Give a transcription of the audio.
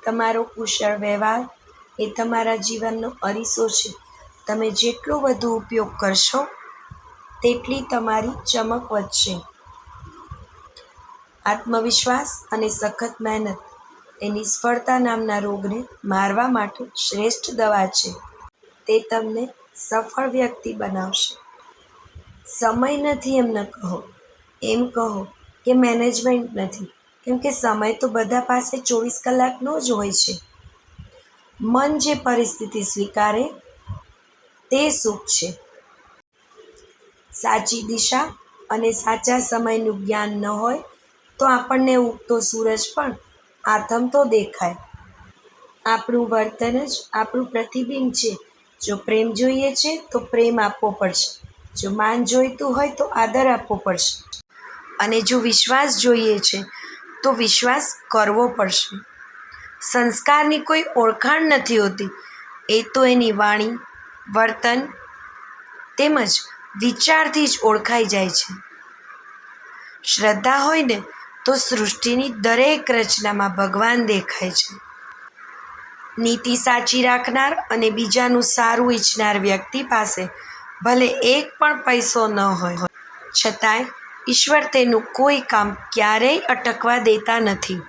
તમારો કુશળ વ્યવહાર એ તમારા જીવનનો અરીસો છે. તમે જેટલો વધુ ઉપયોગ કરશો તેટલી તમારી ચમક વધશે. આત્મવિશ્વાસ અને સખત મહેનત એ નિષ્ફળતા નામના રોગને મારવા માટે શ્રેષ્ઠ દવા છે. તે તમને સફળ વ્યક્તિ બનાવશે. સમય નથી એમ ન કહો, એમ કહો કે મેનેજમેન્ટ નથી, કેમ કે સમય તો બધા પાસે 24 કલાકનો જ હોય છે. મન જે પરિસ્થિતિ સ્વીકારે તે સુખ છે. સાચી દિશા અને સાચા સમયનું જ્ઞાન ન હોય તો આપણને ઉગતો સૂરજ પણ આથમતો દેખાય. આપણું વર્તન જ આપણું પ્રતિબિંબ છે. જો પ્રેમ જોઈએ છે તો પ્રેમ આપવો પડશે. જો માન જોઈતું હોય તો આદર આપવો પડશે. અને જો વિશ્વાસ જોઈએ છે તો વિશ્વાસ કરવો પડશે. સંસ્કારની કોઈ ઓળખાણ નથી હોતી, એ તો એની વાણી, વર્તન તેમજ વિચારથી જ ઓળખાઈ જાય છે. શ્રદ્ધા હોય ને તો સૃષ્ટિની દરેક રચનામાં ભગવાન દેખાય છે. નીતિ સાચી રાખનાર અને બીજાનું સારું ઈચ્છનાર વ્યક્તિ પાસે ભલે એક પણ પૈસો ન હોય, છતાંય ઈશ્વર તેનું કોઈ કામ ક્યારેય અટકવા દેતા નથી.